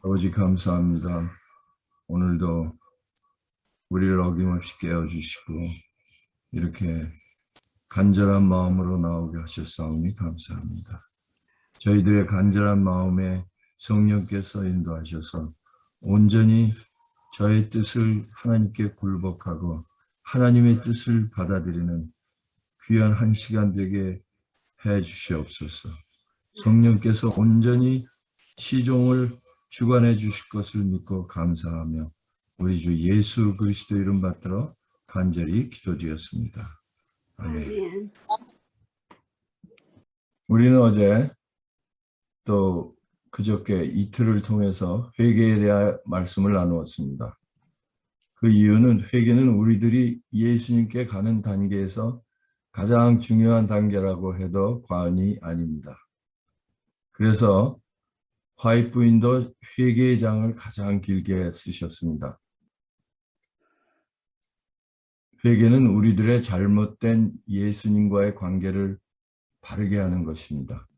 아버지 감사합니다. 오늘도 우리를 어김없이 깨워주시고 이렇게 간절한 마음으로 나오게 하셨사오니 감사합니다. 저희들의 간절한 마음에 성령께서 인도하셔서 온전히 저의 뜻을 하나님께 굴복하고 하나님의 뜻을 받아들이는 귀한 한 시간 되게 해 주시옵소서. 성령께서 온전히 시종을 주관해 주실 것을 믿고 감사하며 우리 주 예수 그리스도 이름 받들어 간절히 기도드렸습니다. 아멘. 우리는 어제 또 그저께 이틀을 통해서 회개에 대한 말씀을 나누었습니다. 그 이유는 회개는 우리들이 예수님께 가는 단계에서 가장 중요한 단계라고 해도 과언이 아닙니다. 그래서 화이트 부인도 회개의 장을 가장 길게 쓰셨습니다. 회개는 우리들의 잘못된 예수님과의 관계를 바르게 하는 것입니다.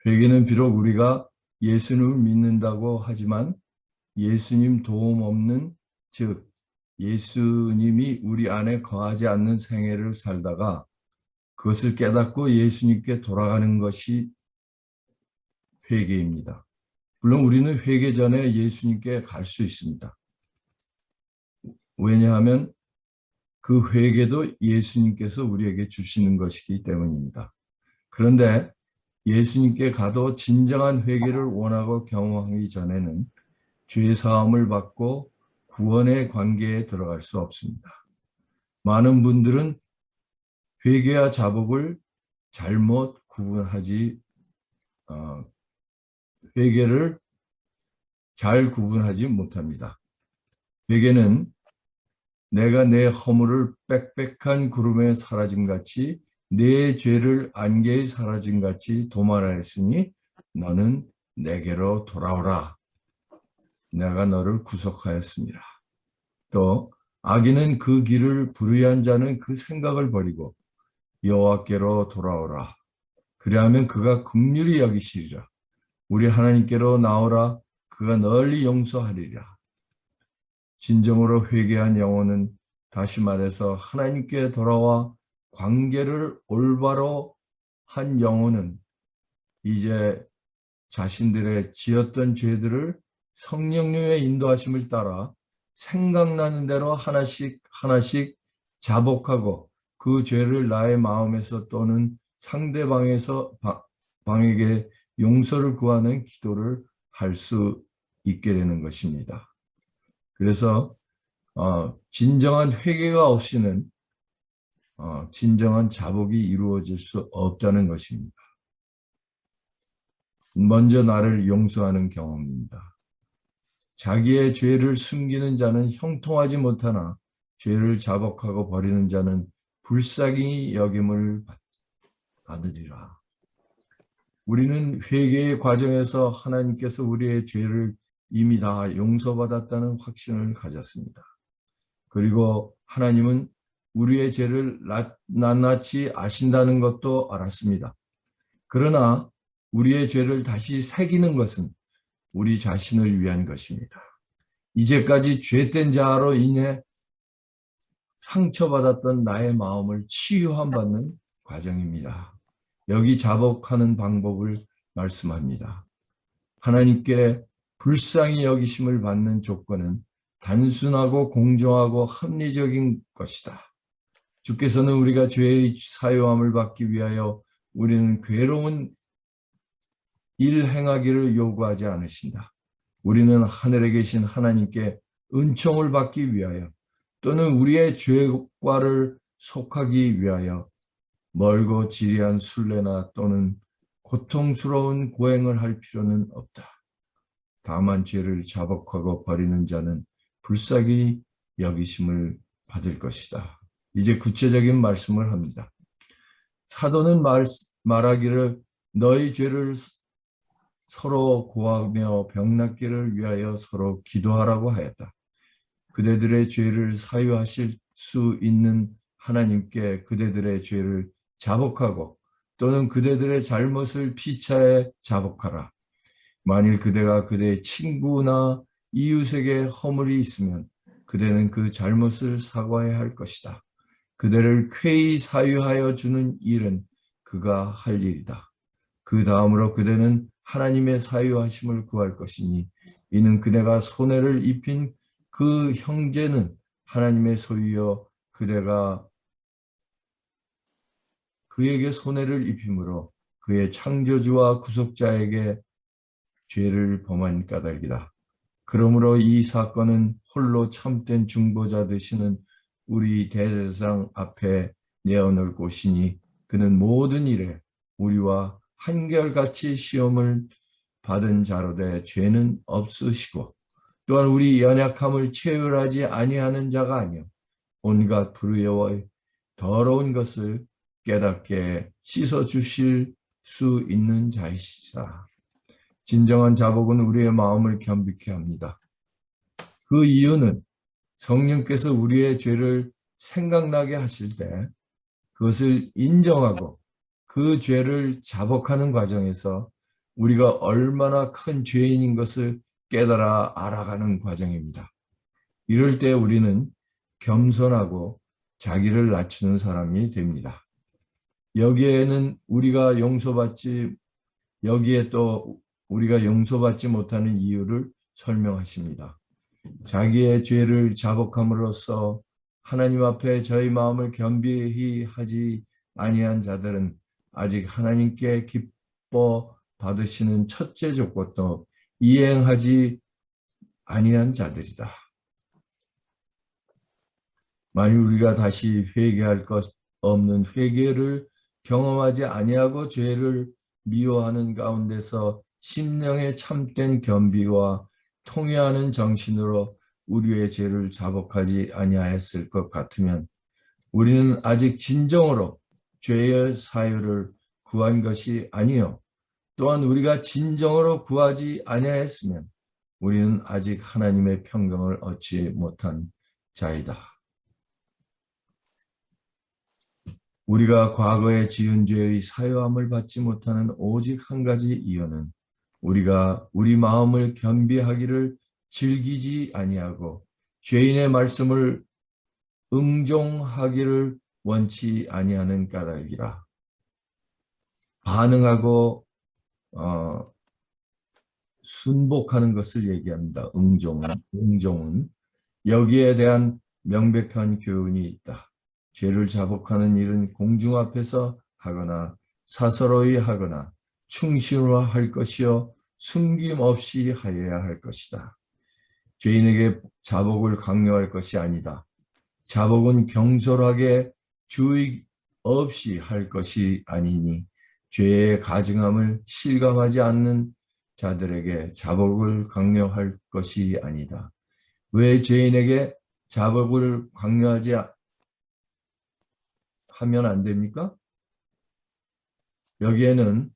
회개는 비록 우리가 예수님을 믿는다고 하지만 예수님 도움 없는, 즉 예수님이 우리 안에 거하지 않는 생애를 살다가 그것을 깨닫고 예수님께 돌아가는 것이 회개입니다. 물론 우리는 회개 전에 예수님께 갈 수 있습니다. 왜냐하면 그 회개도 예수님께서 우리에게 주시는 것이기 때문입니다. 그런데 예수님께 가도 진정한 회개를 원하고 경험하기 전에는 죄 사함을 받고 구원의 관계에 들어갈 수 없습니다. 많은 분들은 회개와 자복을 잘못 구분하지 회개를 잘 구분하지 못합니다. 회개는 내가 내 허물을 빽빽한 구름에 사라짐같이 내 죄를 안개에 사라짐같이 도말하였으니 너는 내게로 돌아오라. 내가 너를 구속하였습니다. 또 악인은 그 길을 불의한 자는 그 생각을 버리고 여호와께로 돌아오라. 그리하면 그가 긍휼히 여기시리라. 우리 하나님께로 나오라. 그가 널리 용서하리라. 진정으로 회개한 영혼은 다시 말해서 하나님께 돌아와 관계를 올바로 한 영혼은 이제 자신들의 지었던 죄들을 성령님의 인도하심을 따라 생각나는 대로 하나씩 하나씩 자복하고 그 죄를 나의 마음에서 또는 상대방에게 용서를 구하는 기도를 할 수 있게 되는 것입니다. 그래서 진정한 회개가 없이는 진정한 자복이 이루어질 수 없다는 것입니다. 먼저 나를 용서하는 경험입니다. 자기의 죄를 숨기는 자는 형통하지 못하나 죄를 자복하고 버리는 자는 불쌍히 여김을 받으리라. 우리는 회개의 과정에서 하나님께서 우리의 죄를 이미 다 용서받았다는 확신을 가졌습니다. 그리고 하나님은 우리의 죄를 낱낱이 아신다는 것도 알았습니다. 그러나 우리의 죄를 다시 새기는 것은 우리 자신을 위한 것입니다. 이제까지 죄된 자로 인해 상처받았던 나의 마음을 치유함받는 과정입니다. 여기 자복하는 방법을 말씀합니다. 하나님께 불쌍히 여기심을 받는 조건은 단순하고 공정하고 합리적인 것이다. 주께서는 우리가 죄의 사유함을 받기 위하여 우리는 괴로운 일 행하기를 요구하지 않으신다. 우리는 하늘에 계신 하나님께 은총을 받기 위하여 또는 우리의 죄과를 속하기 위하여 멀고 지리한 순례나 또는 고통스러운 고행을 할 필요는 없다. 다만 죄를 자복하고 버리는 자는 불쌍히 여기심을 받을 것이다. 이제 구체적인 말씀을 합니다. 사도는 말하기를 너희 죄를 서로 고하며 병낫기를 위하여 서로 기도하라고 하였다. 그대들의 죄를 사유하실 수 있는 하나님께 그대들의 죄를 자복하고 또는 그대들의 잘못을 피차에 자복하라. 만일 그대가 그대의 친구나 이웃에게 허물이 있으면 그대는 그 잘못을 사과해야 할 것이다. 그대를 쾌히 사유하여 주는 일은 그가 할 일이다. 그 다음으로 그대는 하나님의 사유하심을 구할 것이니 이는 그대가 손해를 입힌 그 형제는 하나님의 소유여 그대가 그에게 손해를 입힘으로 그의 창조주와 구속자에게 죄를 범한 까닭이다. 그러므로 이 사건은 홀로 참된 중보자 되시는 우리 대제사장 앞에 내어놓을 곳이니 그는 모든 일에 우리와 한결같이 시험을 받은 자로되 죄는 없으시고 또한 우리 연약함을 체휼하지 아니하는 자가 아니요 온갖 불의와 더러운 것을 깨닫게 씻어주실 수 있는 자이시다. 진정한 자복은 우리의 마음을 겸비케 합니다. 그 이유는 성령께서 우리의 죄를 생각나게 하실 때 그것을 인정하고 그 죄를 자복하는 과정에서 우리가 얼마나 큰 죄인인 것을 깨달아 알아가는 과정입니다. 이럴 때 우리는 겸손하고 자기를 낮추는 사람이 됩니다. 여기에 또 우리가 용서받지 못하는 이유를 설명하십니다. 자기의 죄를 자복함으로써 하나님 앞에 저희 마음을 겸비히 하지 아니한 자들은 아직 하나님께 기뻐 받으시는 첫째 조건도 이행하지 아니한 자들이다. 만일 우리가 다시 회개할 것 없는 회개를 경험하지 아니하고 죄를 미워하는 가운데서 심령의 참된 겸비와 통회하는 정신으로 우리의 죄를 자복하지 아니하였을 것 같으면 우리는 아직 진정으로 죄의 사유를 구한 것이 아니요 또한 우리가 진정으로 구하지 아니하였으면 우리는 아직 하나님의 평강을 얻지 못한 자이다. 우리가 과거에 지은 죄의 사유함을 받지 못하는 오직 한 가지 이유는 우리가 우리 마음을 겸비하기를 즐기지 아니하고 죄인의 말씀을 응종하기를 원치 아니하는 까닭이라. 반응하고 순복하는 것을 얘기합니다. 응종은 여기에 대한 명백한 교훈이 있다. 죄를 자복하는 일은 공중 앞에서 하거나 사서로이 하거나 충실화할 것이요 숨김없이 하여야 할 것이다. 죄인에게 자복을 강요할 것이 아니다. 자복은 경솔하게 주의 없이 할 것이 아니니 죄의 가증함을 실감하지 않는 자들에게 자복을 강요할 것이 아니다. 왜 죄인에게 자복을 강요하지 하면 안 됩니까? 여기에는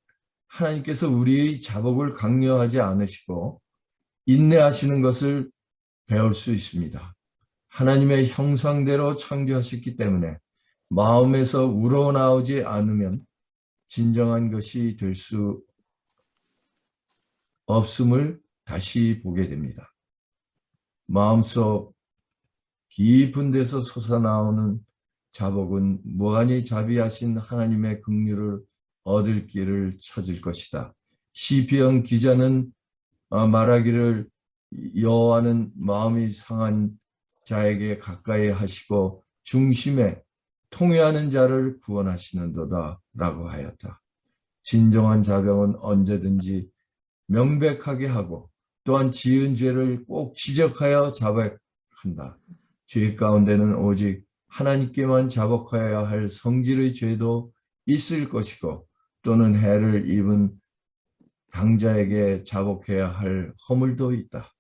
하나님께서 우리의 자복을 강요하지 않으시고 인내하시는 것을 배울 수 있습니다. 하나님의 형상대로 창조하셨기 때문에 마음에서 우러나오지 않으면 진정한 것이 될 수 없음을 다시 보게 됩니다. 마음속 깊은 데서 솟아나오는 자복은 무한히 자비하신 하나님의 긍휼을 얻을 길을 찾을 것이다. 시편 기자는 말하기를 여호와는 마음이 상한 자에게 가까이 하시고 중심에 통회하는 자를 구원하시는도다 라고 하였다. 진정한 자병은 언제든지 명백하게 하고 또한 지은 죄를 꼭 지적하여 자백한다. 죄 가운데는 오직 하나님께만 자복하여야 할 성질의 죄도 있을 것이고 또는 해를 입은 당자에게 자복해야 할 허물도 있다.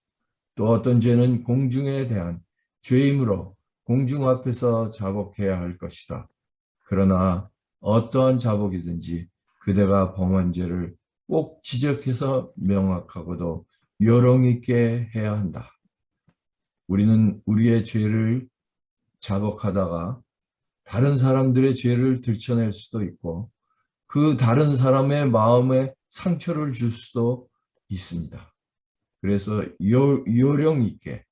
또 어떤 죄는 공중에 대한 죄이므로 공중 앞에서 자복해야 할 것이다. 그러나 어떠한 자복이든지 그대가 범한 죄를 꼭 지적해서 명확하고도 요령 있게 해야 한다. 우리는 우리의 죄를 자복하다가 다른 사람들의 죄를 들춰낼 수도 있고 그 다른 사람의 마음에 상처를 줄 수도 있습니다. 그래서 요령 있게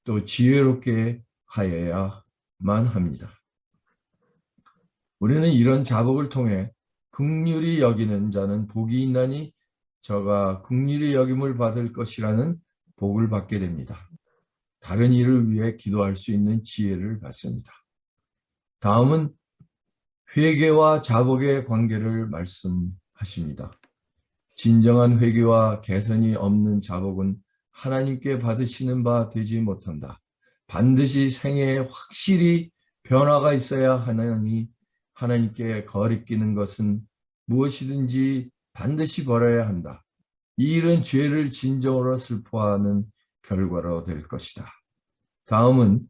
또 지혜롭게 하여야만 합니다. 우리는 이런 자복을 통해 긍휼히 여기는 자는 복이 있나니 저가 긍휼히 여김을 받을 것이라는 복을 받게 됩니다. 다른 일을 위해 기도할 수 있는 지혜를 받습니다. 다음은 회개와 자복의 관계를 말씀하십니다. 진정한 회개와 개선이 없는 자복은 하나님께 받으시는 바 되지 못한다. 반드시 생애에 확실히 변화가 있어야 하나니 하나님께 거리끼는 것은 무엇이든지 반드시 벌어야 한다. 이 일은 죄를 진정으로 슬퍼하는 결과로 될 것이다. 다음은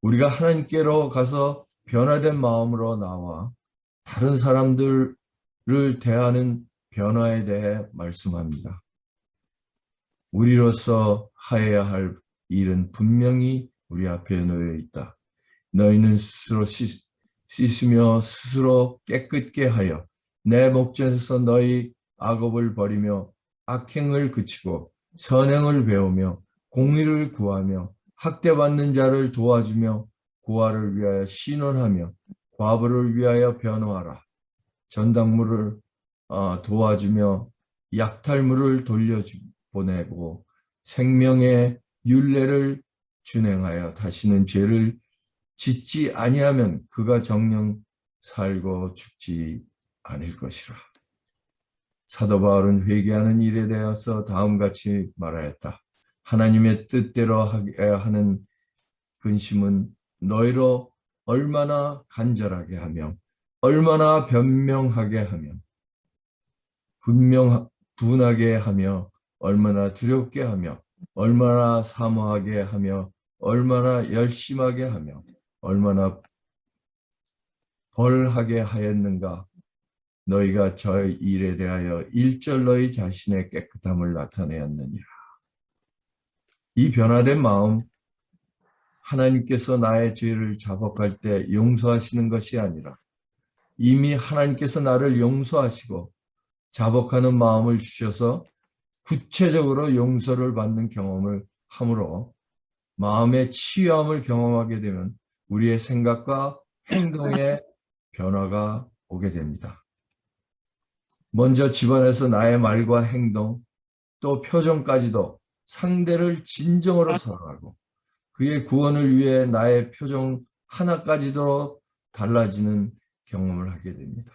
우리가 하나님께로 가서 변화된 마음으로 나와 다른 사람들을 대하는 변화에 대해 말씀합니다. 우리로서 하여야 할 일은 분명히 우리 앞에 놓여 있다. 너희는 스스로 씻으며 스스로 깨끗게 하여 내 목전에서 너희 악업을 버리며 악행을 그치고 선행을 배우며 공의를 구하며 학대받는 자를 도와주며 고아를 위하여 신원하며 과부를 위하여 변호하라. 전당물을 도와주며 약탈물을 돌려보내고 생명의 율례를 준행하여 다시는 죄를 짓지 아니하면 그가 정녕 살고 죽지 않을 것이라. 사도 바울은 회개하는 일에 대해서 다음같이 말하였다. 하나님의 뜻대로 하는 근심은 너희로 얼마나 간절하게 하며 얼마나 변명하게 하며 분하게 하며 얼마나 두렵게 하며 얼마나 사모하게 하며 얼마나 열심하게 하며 얼마나 벌하게 하였는가. 너희가 저 일에 대하여 일절 너희 자신의 깨끗함을 나타내었느니라. 이 변화된 마음, 하나님께서 나의 죄를 자복할 때 용서하시는 것이 아니라 이미 하나님께서 나를 용서하시고 자복하는 마음을 주셔서 구체적으로 용서를 받는 경험을 함으로 마음의 치유함을 경험하게 되면 우리의 생각과 행동에 변화가 오게 됩니다. 먼저 집안에서 나의 말과 행동, 또 표정까지도 상대를 진정으로 사랑하고 그의 구원을 위해 나의 표정 하나까지도 달라지는 경험을 하게 됩니다.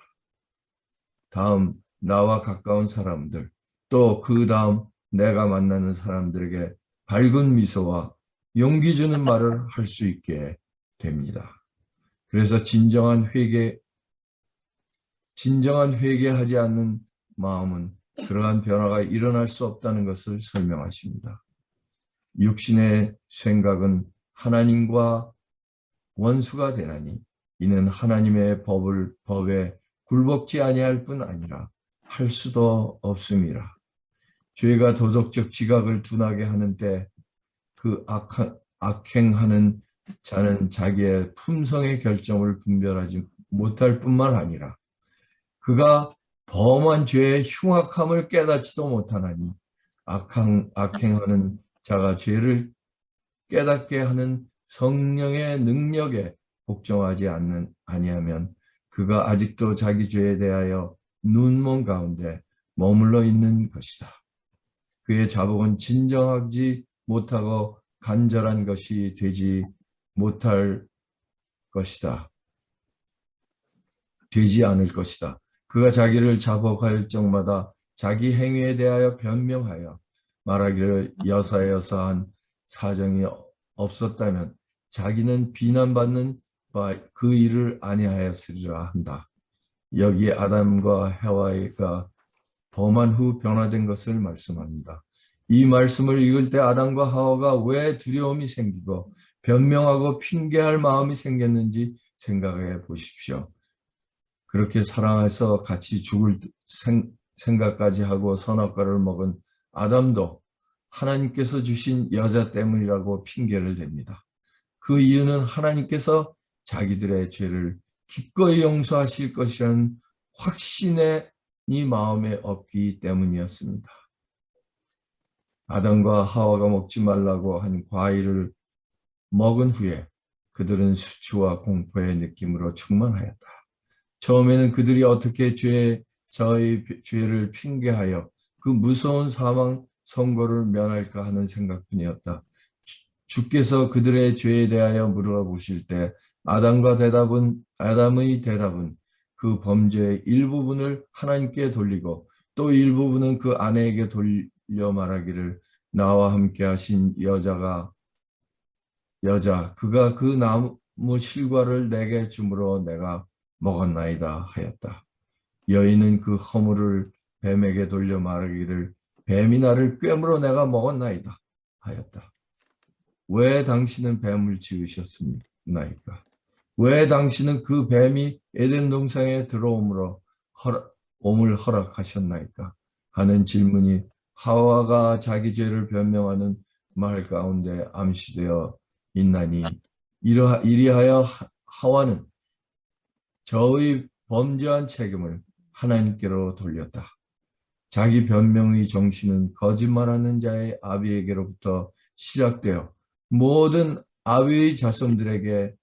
다음, 나와 가까운 사람들, 또 그 다음 내가 만나는 사람들에게 밝은 미소와 용기 주는 말을 할 수 있게 됩니다. 그래서 진정한 회개하지 않는 마음은 그러한 변화가 일어날 수 없다는 것을 설명하십니다. 육신의 생각은 하나님과 원수가 되나니 이는 하나님의 법에 굴복지 아니할 뿐 아니라 할 수도 없음이라. 죄가 도덕적 지각을 둔하게 하는 때 그 악행하는 자는 자기의 품성의 결정을 분별하지 못할 뿐만 아니라 그가 범한 죄의 흉악함을 깨닫지도 못하나니 악행하는 자가 죄를 깨닫게 하는 성령의 능력에 복종하지 아니하면 그가 아직도 자기 죄에 대하여 눈먼 가운데 머물러 있는 것이다. 그의 자복은 진정하지 못하고 간절한 것이 되지 못할 것이다. 되지 않을 것이다. 그가 자기를 자복할 적마다 자기 행위에 대하여 변명하여 말하기를 여사여사한 사정이 없었다면 자기는 비난받는 바 그 일을 아니하였으리라 한다. 여기에 아담과 해와가 범한 후 변화된 것을 말씀합니다. 이 말씀을 읽을 때 아담과 하와가 왜 두려움이 생기고 변명하고 핑계할 마음이 생겼는지 생각해 보십시오. 그렇게 사랑해서 같이 죽을 생각까지 하고 선악과를 먹은 아담도 하나님께서 주신 여자 때문이라고 핑계를 댑니다. 그 이유는 하나님께서 자기들의 죄를 기꺼이 용서하실 것이라는 확신이 마음에 없기 때문이었습니다. 아담과 하와가 먹지 말라고 한 과일을 먹은 후에 그들은 수치와 공포의 느낌으로 충만하였다. 처음에는 그들이 어떻게 저의 죄를 핑계하여 그 무서운 사망 선고를 면할까 하는 생각뿐이었다. 주께서 그들의 죄에 대하여 물어보실 때 아담의 대답은 그 범죄의 일부분을 하나님께 돌리고 또 일부분은 그 아내에게 돌려 말하기를 나와 함께 하신 그가 그 나무 실과를 내게 주므로 내가 먹었나이다 하였다. 여인은 그 허물을 뱀에게 돌려 말하기를 뱀이 나를 꿰물어 내가 먹었나이다 하였다. 왜 당신은 뱀을 지으셨습니까? 왜 당신은 그 뱀이 에덴 동산에 들어옴을 허락하셨나이까? 하는 질문이 하와가 자기 죄를 변명하는 말 가운데 암시되어 있나니 이리하여 하와는 저의 범죄한 책임을 하나님께로 돌렸다. 자기 변명의 정신은 거짓말하는 자의 아비에게로부터 시작되어 모든 아비의 자손들에게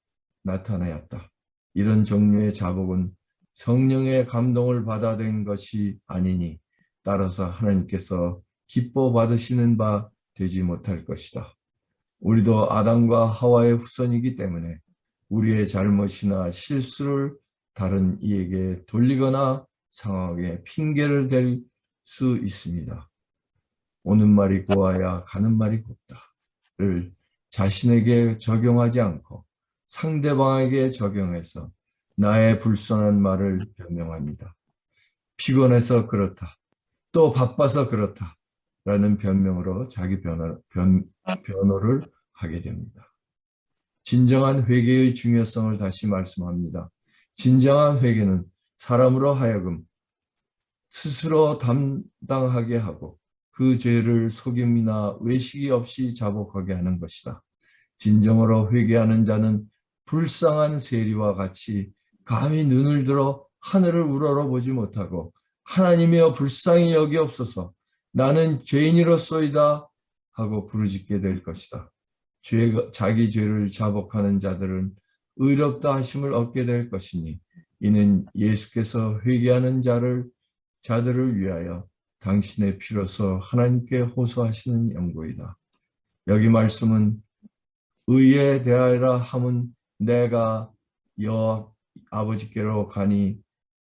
나타나였다. 이런 종류의 자복은 성령의 감동을 받아낸 것이 아니니 따라서 하나님께서 기뻐 받으시는 바 되지 못할 것이다. 우리도 아담과 하와의 후손이기 때문에 우리의 잘못이나 실수를 다른 이에게 돌리거나 상황에 핑계를 댈 수 있습니다. 오는 말이 고와야 가는 말이 곱다를 자신에게 적용하지 않고 상대방에게 적용해서 나의 불선한 말을 변명합니다. 피곤해서 그렇다. 또 바빠서 그렇다. 라는 변명으로 자기 변호를 하게 됩니다. 진정한 회개의 중요성을 다시 말씀합니다. 진정한 회개는 사람으로 하여금 스스로 담당하게 하고 그 죄를 속임이나 외식이 없이 자복하게 하는 것이다. 진정으로 회개하는 자는 불쌍한 세리와 같이 감히 눈을 들어 하늘을 우러러보지 못하고 하나님이여 불쌍히 여기옵소서 나는 죄인이로소이다 하고 부르짖게 될 것이다. 자기 죄를 자복하는 자들은 의롭다 하심을 얻게 될 것이니 이는 예수께서 회개하는 자들을 위하여 당신의 피로서 하나님께 호소하시는 연고이다. 여기 말씀은 의에 대하여라 함은 내가 여호와 아버지께로 가니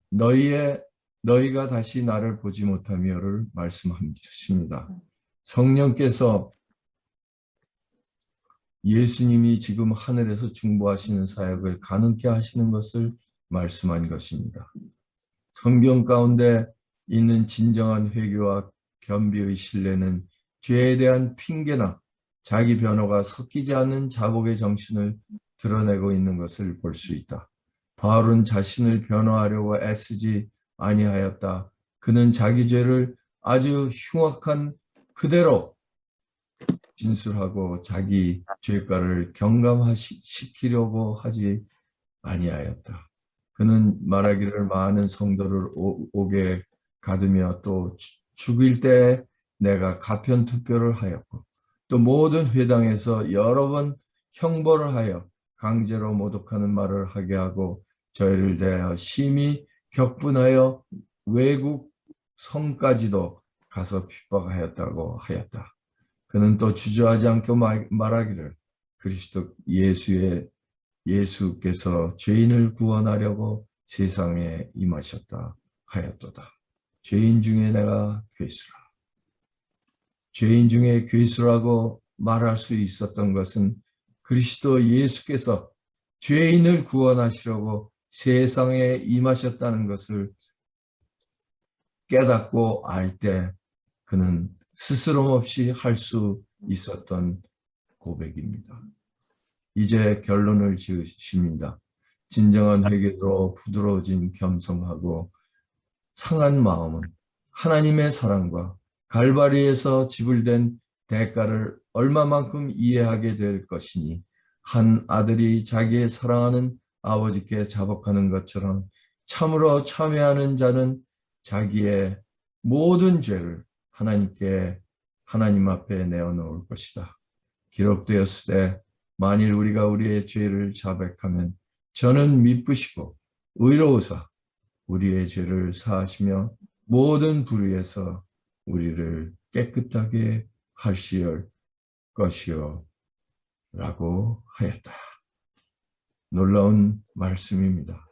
너희가 다시 나를 보지 못하며를 말씀하십니다. 성령께서 예수님이 지금 하늘에서 중보하시는 사역을 가능케 하시는 것을 말씀한 것입니다. 성경 가운데 있는 진정한 회개와 겸비의 신뢰는 죄에 대한 핑계나 자기 변호가 섞이지 않는 자복의 정신을 드러내고 있는 것을 볼 수 있다. 바울은 자신을 변호하려고 애쓰지 아니하였다. 그는 자기 죄를 아주 흉악한 그대로 진술하고 자기 죄가를 경감시키려고 하지 아니하였다. 그는 말하기를 많은 성도를 옥에 가두며 또 죽일 때 내가 가편투표를 하였고 또 모든 회당에서 여러 번 형벌을 하여 강제로 모독하는 말을 하게 하고 저희를 대하여 심히 격분하여 외국 성까지도 가서 핍박하였다고 하였다. 그는 또 주저하지 않고 말하기를 그리스도 예수께서 죄인을 구원하려고 세상에 임하셨다 하였도다. 죄인 중에 내가 괴수라. 죄인 중에 괴수라고 말할 수 있었던 것은 그리스도 예수께서 죄인을 구원하시려고 세상에 임하셨다는 것을 깨닫고 알 때 그는 스스럼 없이 할 수 있었던 고백입니다. 이제 결론을 지으십니다. 진정한 회개로 부드러워진 겸손하고 상한 마음은 하나님의 사랑과 갈바리에서 지불된 대가를 얼마만큼 이해하게 될 것이니 한 아들이 자기의 사랑하는 아버지께 자복하는 것처럼 참으로 참회하는 자는 자기의 모든 죄를 하나님께 하나님 앞에 내어놓을 것이다. 기록되었으되 만일 우리가 우리의 죄를 자백하면 저는 미쁘시고 의로우사 우리의 죄를 사하시며 모든 불의에서 우리를 깨끗하게 하시올 것이요 라고 하였다. 놀라운 말씀입니다.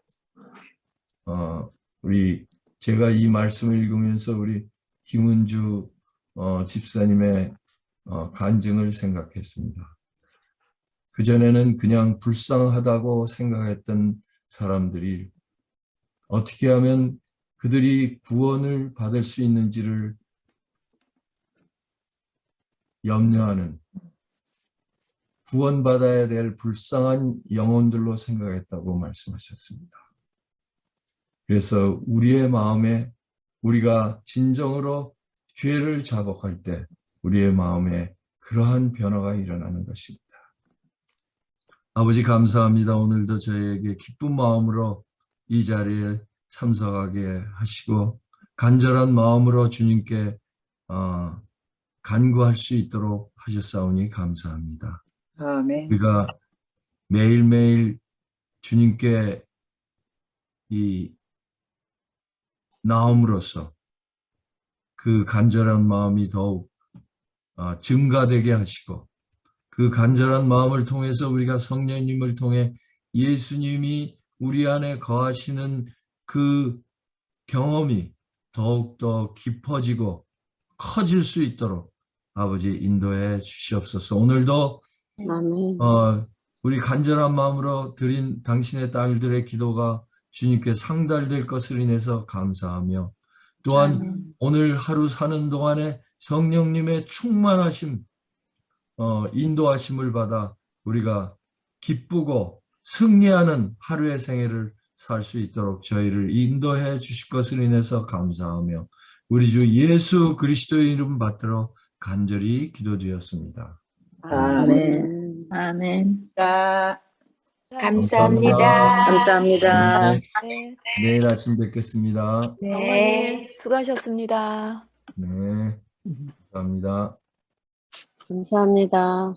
제가 이 말씀을 읽으면서 우리 김은주 집사님의 간증을 생각했습니다. 그전에는 그냥 불쌍하다고 생각했던 사람들이 어떻게 하면 그들이 구원을 받을 수 있는지를 염려하는, 구원받아야 될 불쌍한 영혼들로 생각했다고 말씀하셨습니다. 그래서 우리의 마음에, 우리가 진정으로 죄를 자복할 때 우리의 마음에 그러한 변화가 일어나는 것입니다. 아버지 감사합니다. 오늘도 저에게 기쁜 마음으로 이 자리에 참석하게 하시고 간절한 마음으로 주님께 간구할 수 있도록 하셨사오니 감사합니다. 아멘. 우리가 매일매일 주님께 나옴으로써 그 간절한 마음이 더욱 증가되게 하시고 그 간절한 마음을 통해서 우리가 성령님을 통해 예수님이 우리 안에 거하시는 그 경험이 더욱더 깊어지고 커질 수 있도록 아버지 인도해 주시옵소서. 오늘도 우리 간절한 마음으로 드린 당신의 딸들의 기도가 주님께 상달될 것을 인해서 감사하며 또한 오늘 하루 사는 동안에 성령님의 충만하심, 인도하심을 받아 우리가 기쁘고 승리하는 하루의 생애를 살 수 있도록 저희를 인도해 주실 것을 인해서 감사하며 우리 주 예수 그리스도의 이름 받들어 간절히 기도드렸습니다. 아멘. 아멘. 감사합니다. 감사합니다. 네, 내일 아침 뵙겠습니다. 어머니 수고하셨습니다. 네, 감사합니다. 감사합니다.